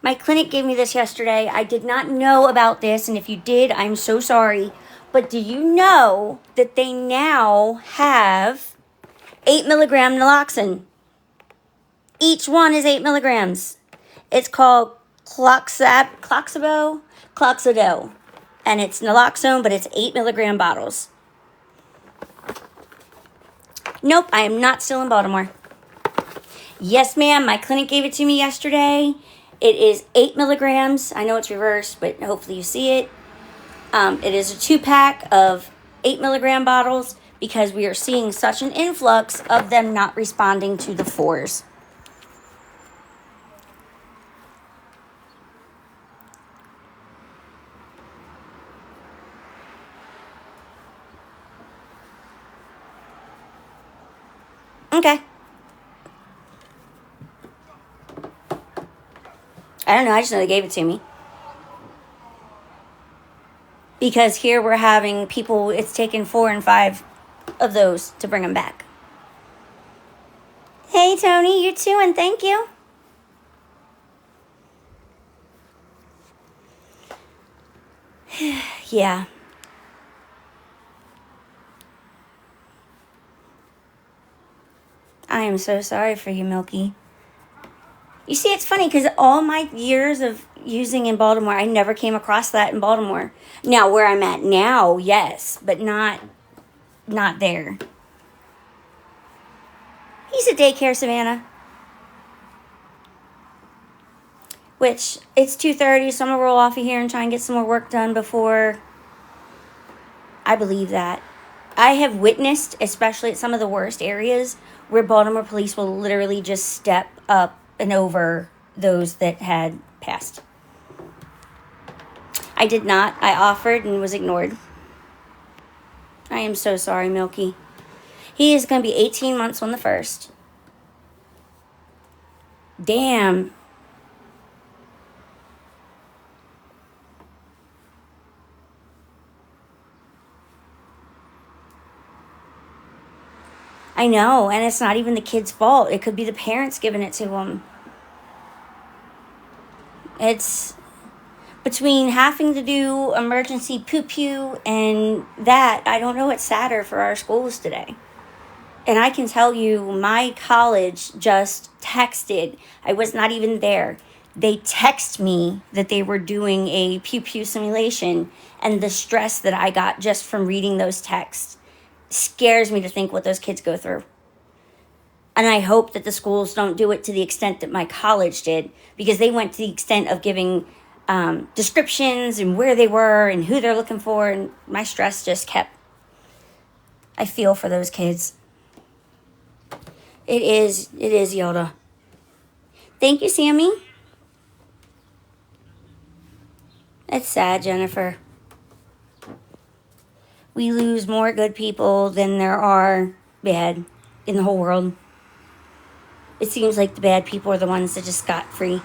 My clinic gave me this yesterday. I did not know about this, and if you did, I'm so sorry. But do you know that they now have 8 milligram naloxone? Each one is 8 milligrams. It's called Cloxabo, and it's naloxone, but it's 8 milligram bottles. Nope, I am not still in Baltimore. Yes, ma'am, my clinic gave it to me yesterday. It is 8 milligrams. I know it's reversed, but hopefully you see it. It is a 2-pack of 8 milligram bottles because we are seeing such an influx of them not responding to the 4s. Okay. I don't know. I just know they gave it to me. Because here we're having people, it's taken 4 and 5 of those to bring them back. Hey, Tony, you too, and thank you. Yeah. I am so sorry for you, Milky. You see, it's funny because all my years of using in Baltimore, I never came across that in Baltimore. Now, where I'm at now, yes, but not there. He's a daycare, Savannah. which it's 2:30, so I'm going to roll off of here and try and get some more work done before I believe that. I have witnessed, especially at some of the worst areas, where Baltimore police will literally just step up and over those that had passed. I did not. I offered and was ignored. I am so sorry, Milky. He is going to be 18 months on the 1st. Damn. I know, and it's not even the kid's fault. It could be the parents giving it to him. It's between having to do emergency poo-poo and that, I don't know what's sadder for our schools today. And I can tell you, my college just texted. I was not even there. They text me that they were doing a pew-pew simulation, and the stress that I got just from reading those texts scares me to think what those kids go through. And I hope that the schools don't do it to the extent that my college did, because they went to the extent of giving descriptions and where they were and who they're looking for, and my stress just kept. I feel for those kids. It is Yoda. Thank you, Sammy. It's sad, Jennifer. We lose more good people than there are bad in the whole world. It seems like the bad people are the ones that just scot-free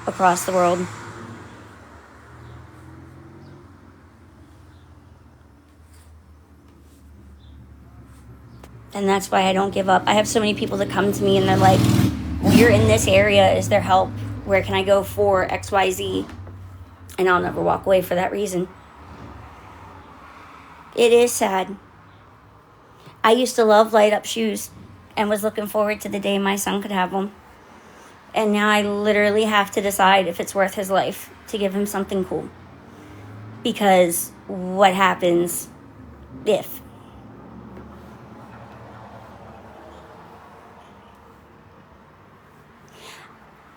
across the world. And that's why I don't give up. I have so many people that come to me and they're like, we're in this area. Is there help? Where can I go for XYZ? And I'll never walk away for that reason. It is sad. I used to love light-up shoes and was looking forward to the day my son could have them. And now I literally have to decide if it's worth his life to give him something cool. Because what happens if?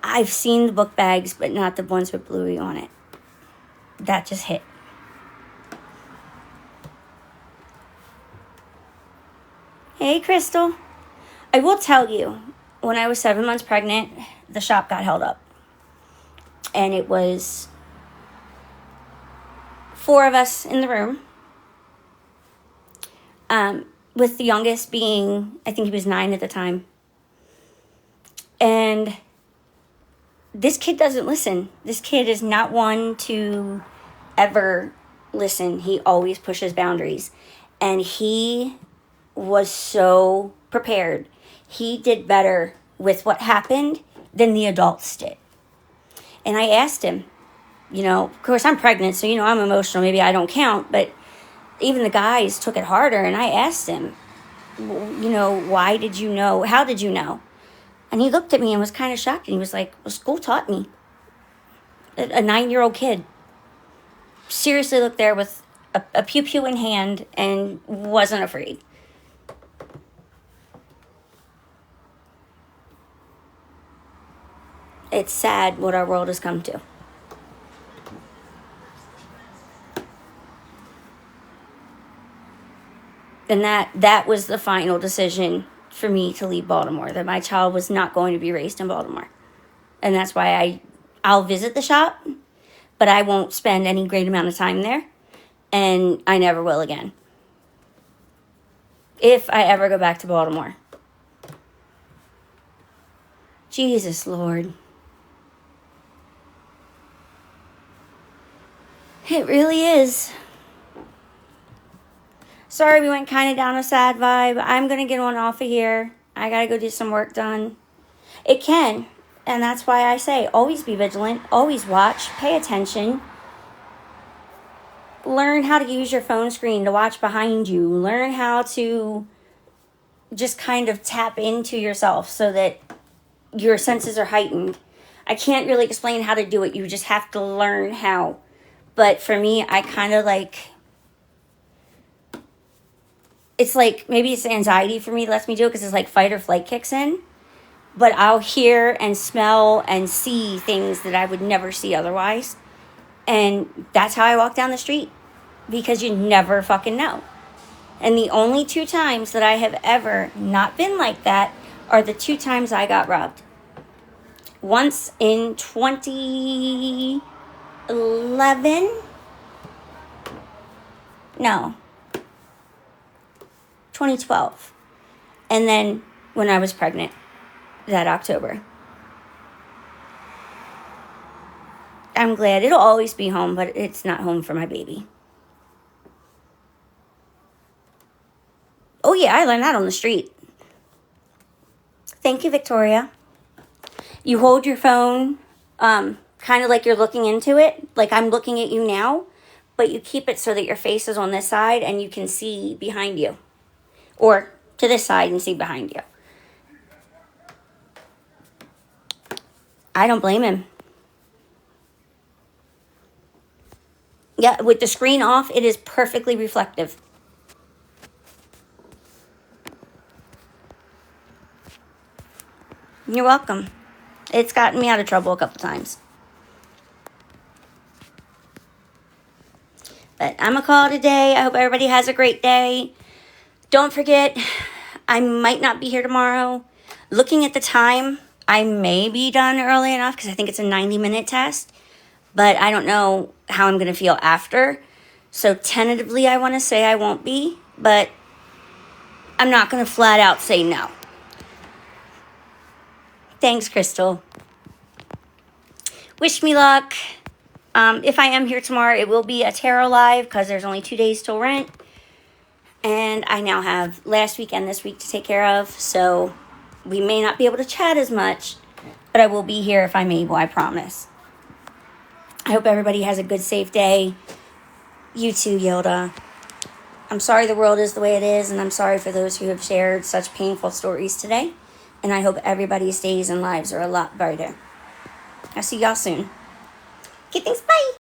I've seen the book bags, but not the ones with Bluey on it. That just hit. Hey, Crystal. I will tell you, when I was 7 months pregnant, the shop got held up. And it was 4 of us in the room. With the youngest being, I think he was 9 at the time. And this kid doesn't listen. This kid is not one to ever listen. He always pushes boundaries. And he was so prepared. He did better with what happened than the adults did. And I asked him, of course I'm pregnant, so I'm emotional. Maybe I don't count, but even the guys took it harder. And I asked him, why did you know? How did you know? And he looked at me and was kind of shocked. And he was like, well, school taught me. A 9-year-old kid seriously looked there with a pew-pew in hand and wasn't afraid. It's sad what our world has come to. And that was the final decision for me to leave Baltimore, that my child was not going to be raised in Baltimore. And that's why I'll visit the shop, but I won't spend any great amount of time there. And I never will again. If I ever go back to Baltimore. Jesus, Lord. It really is. Sorry, we went kind of down a sad vibe. I'm going to get on off of here. I got to go do some work done. It can. And that's why I say always be vigilant. Always watch. Pay attention. Learn how to use your phone screen to watch behind you. Learn how to just kind of tap into yourself so that your senses are heightened. I can't really explain how to do it. You just have to learn how. But for me, I kind of it's like, maybe it's anxiety for me that lets me do it because it's like fight or flight kicks in. but I'll hear and smell and see things that I would never see otherwise. And that's how I walk down the street, because you never fucking know. And the only 2 times that I have ever not been like that are the 2 times I got robbed. Once in 2011. No. 2012. And then when I was pregnant that October. I'm glad. It'll always be home, but it's not home for my baby. Oh yeah, I learned that on the street. Thank you, Victoria. You hold your phone kind of like you're looking into it, like I'm looking at you now, but you keep it so that your face is on this side and you can see behind you. Or to this side and see behind you. I don't blame him. Yeah, with the screen off, it is perfectly reflective. You're welcome. It's gotten me out of trouble a couple times. But I'm going to call it a day. I hope everybody has a great day. Don't forget, I might not be here tomorrow. Looking at the time, I may be done early enough because I think it's a 90-minute test. But I don't know how I'm going to feel after. So tentatively, I want to say I won't be. But I'm not going to flat out say no. Thanks, Crystal. Wish me luck. If I am here tomorrow, it will be a tarot live because there's only 2 days till rent. And I now have last week and this week to take care of. So we may not be able to chat as much, but I will be here if I'm able, I promise. I hope everybody has a good, safe day. You too, Yoda. I'm sorry the world is the way it is, and I'm sorry for those who have shared such painful stories today. And I hope everybody's days and lives are a lot brighter. I'll see y'all soon. Okay, thanks. Bye.